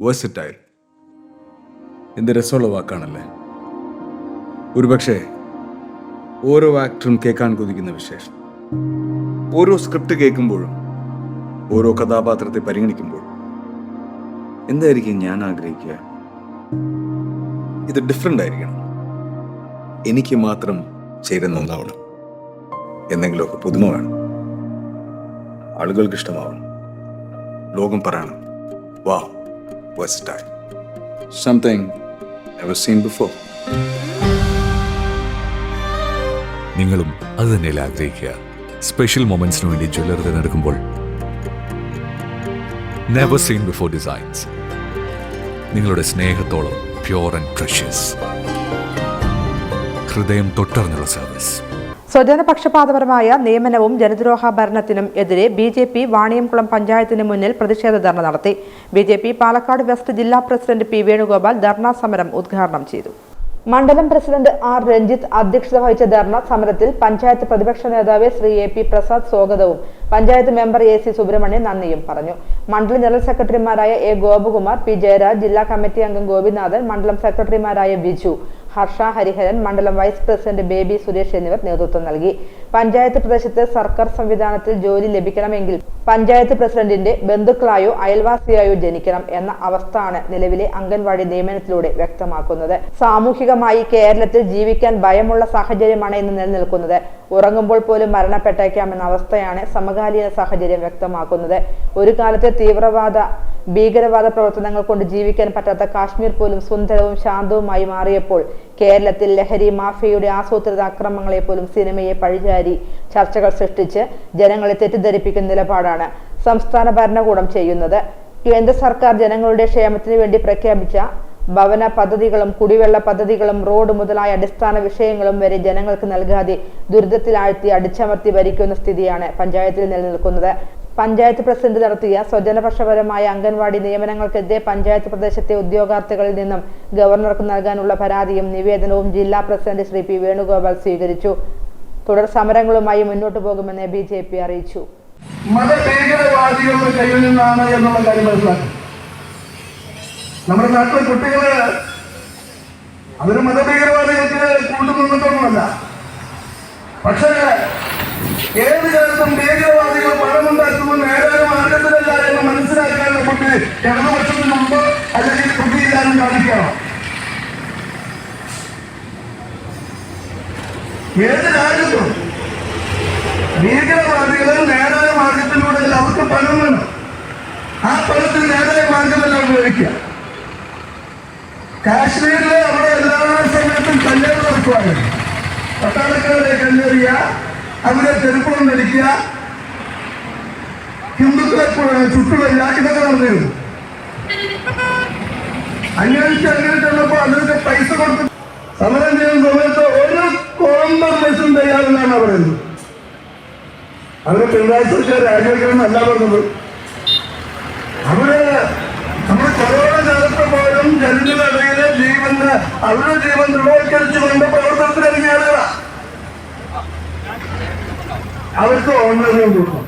Versatile. എന്ത് രസമുള്ള വാക്കാണല്ലേ. ഒരുപക്ഷെ ഓരോ ആക്ടറും കേൾക്കാൻ കൊതിക്കുന്ന വിശേഷം. ഓരോ സ്ക്രിപ്റ്റ് കേൾക്കുമ്പോഴും ഓരോ കഥാപാത്രത്തെ പരിഗണിക്കുമ്പോഴും എന്തായിരിക്കും ഞാൻ ആഗ്രഹിക്കുക? ഇത് ഡിഫറെൻ്റ് ആയിരിക്കണം, എനിക്ക് മാത്രം ചേരുന്ന ഒന്നാവണം, എന്തെങ്കിലുമൊക്കെ പുതുമ വേണം, ആളുകൾക്ക് ഇഷ്ടമാവണം, ലോകം പറയണം വാവ്, versatile, something never seen before. നിങ്ങളും അത് തന്നെയല്ലേ ആഗ്രഹിക്കുക? സ്പെഷ്യൽ മൊമെന്റ്സിന് വേണ്ടി ജ്വല്ലറി തിരഞ്ഞെടുക്കുമ്പോൾ നെവർ സീൻ ബിഫോർ ഡിസൈൻസ്, നിങ്ങളുടെ സ്നേഹത്തോളം പ്യോർ ആൻഡ് പ്രഷ്യസ്, ഹൃദയം തൊട്ടറിഞ്ഞുള്ള സർവീസ്. സ്വജനപക്ഷപാതപരമായ നിയമനവും ജനദ്രോഹ ഭരണത്തിനും എതിരെ BJP വാണിയംകുളം പഞ്ചായത്തിന് മുന്നിൽ പ്രതിഷേധ ധർണ നടത്തി. BJP പാലക്കാട് വെസ്റ്റ് ജില്ലാ പ്രസിഡന്റ് P. വേണുഗോപാൽ ധർണാ സമരം ഉദ്ഘാടനം ചെയ്തു. മണ്ഡലം പ്രസിഡന്റ് R. രഞ്ജിത്ത് അധ്യക്ഷത വഹിച്ച ധർണ സമരത്തിൽ പഞ്ചായത്ത് പ്രതിപക്ഷ നേതാവ് ശ്രീ A. P. പ്രസാദ് സ്വാഗതവും പഞ്ചായത്ത് മെമ്പർ AC. സുബ്രഹ്മണ്യൻ നന്ദിയും പറഞ്ഞു. മണ്ഡലം ജനറൽ സെക്രട്ടറിമാരായ A. ഗോപകുമാർ, P. ജയരാജ്, ജില്ലാ കമ്മിറ്റി അംഗം ഗോപിനാഥൻ, മണ്ഡലം സെക്രട്ടറിമാരായ ബിജു, ഹർഷ ഹരിഹരൻ, മണ്ഡലം വൈസ് പ്രസിഡന്റ് ബേബി സുരേഷ് എന്നിവർ നേതൃത്വം നൽകി. പഞ്ചായത്ത് പ്രദേശത്ത് സർക്കാർ സംവിധാനത്തിൽ ജോലി ലഭിക്കണമെങ്കിൽ പഞ്ചായത്ത് പ്രസിഡന്റിന്റെ ബന്ധുക്കളായോ അയൽവാസിയായോ ജനിക്കണം എന്ന അവസ്ഥയാണ് നിലവിലെ അംഗൻവാടി നിയമനത്തിലൂടെ വ്യക്തമാക്കുന്നത്. സാമൂഹികമായി കേരളത്തിൽ ജീവിക്കാൻ ഭയമുള്ള സാഹചര്യമാണ് ഇന്ന് നിലനിൽക്കുന്നത്. ഉറങ്ങുമ്പോൾ പോലും മരണപ്പെട്ടേക്കാമെന്ന അവസ്ഥയാണ് സമകാലീന സാഹചര്യം വ്യക്തമാക്കുന്നത്. ഒരു കാലത്തെ തീവ്രവാദ ഭീകരവാദ പ്രവർത്തനങ്ങൾ കൊണ്ട് ജീവിക്കാൻ പറ്റാത്ത കാശ്മീർ പോലും സുന്ദരവും ശാന്തവുമായി മാറിയപ്പോൾ കേരളത്തിൽ ലഹരി മാഫിയയുടെ ആസൂത്രിത അക്രമങ്ങളെ പോലും സിനിമയെ പഴിചാരി ചർച്ചകൾ സൃഷ്ടിച്ച് ജനങ്ങളെ തെറ്റിദ്ധരിപ്പിക്കുന്ന നിലപാടാണ് സംസ്ഥാന ഭരണകൂടം ചെയ്യുന്നത്. കേന്ദ്ര സർക്കാർ ജനങ്ങളുടെ ക്ഷേമത്തിന് വേണ്ടി പ്രഖ്യാപിച്ച ഭവന പദ്ധതികളും കുടിവെള്ള പദ്ധതികളും റോഡ് മുതലായ അടിസ്ഥാന വിഷയങ്ങളും വരെ ജനങ്ങൾക്ക് നൽകാതെ ദുരിതത്തിലാഴ്ത്തി അടിച്ചമർത്തി ഭരിക്കുന്ന സ്ഥിതിയാണ് പഞ്ചായത്തിൽ നിലനിൽക്കുന്നത്. പഞ്ചായത്ത് പ്രസിഡന്റ് നടത്തിയ സ്വജനപക്ഷപരമായ അംഗൻവാടി നിയമനങ്ങൾക്കെതിരെ പഞ്ചായത്ത് പ്രദേശത്തെ ഉദ്യോഗാർത്ഥികളിൽ നിന്നും ഗവർണർക്ക് നൽകാനുള്ള പരാതിയും നിവേദനവും ജില്ലാ പ്രസിഡന്റ് ശ്രീ P. വേണുഗോപാൽ സ്വീകരിച്ചു. തുടർ സമരങ്ങളുമായി മുന്നോട്ടു പോകുമെന്ന് BJP അറിയിച്ചു. മതഭീകരവാദികളുടെ കയ്യിൽ നിന്നാണ് എന്നുള്ള കാര്യം മനസ്സിലാക്കി. നമ്മുടെ നാട്ടിലെ കുട്ടികള് അവര് മതഭീകരവാദികൾക്ക് കൂട്ടുനിന്നിട്ടൊന്നുമല്ല. പക്ഷേ ഏത് കാലത്തും ഭീകരവാദികൾ പണമുണ്ടാക്കുമ്പോൾ നേരെ മാർഗത്തിലല്ല എന്ന് മനസ്സിലാക്കാൻ നമുക്ക് ഇടതുപക്ഷത്തിന് മുമ്പ് അല്ലെങ്കിൽ കുട്ടിയില്ലാനും കാണിക്കണം. ഏത് രാജ്യത്തും ഭീകരവാദികൾ നേരായ മാർഗത്തിലൂടെ അവർക്ക് പണം വേണം. ആ പണത്തിൽ നേരായ മാർഗമല്ല ഉപയോഗിക്കുക. കാശ്മീരിലെ അവിടെ എല്ലാ സമയത്തും കല്ലേറ് നടക്കുവായിരുന്നു. പട്ടാളക്കാരെ കല്ലെറിയ, അവരെ ചെരുപ്പം ധരിക്കുക, ഹിന്ദുക്കളെ ചുട്ടുവല്ല, ഇതൊക്കെ നടന്നിരുന്നു. അന്വേഷിച്ചപ്പോ അതിനൊക്കെ പൈസ കൊടുത്ത് സമരം ചെയ്യുന്ന സമയത്ത് ഒരു കോംപ്രമൈസും തയ്യാറെന്നാണ് പറയുന്നത്. അവരെ പിണറായി സർക്കാർ രാജിവെക്കണമെന്നല്ല പറഞ്ഞത്. അവര് നമ്മുടെ കൊറോണ കാലത്ത് പോലും ജനങ്ങളുടെ ജീവന് അവരുടെ ജീവൻ ദൃഢവൽക്കരിച്ചുകൊണ്ട് പ്രവർത്തനത്തിലിറങ്ങിയ ആളുകളാണ്. അവർക്ക് ഓൺലൈൻ കൊടുക്കും.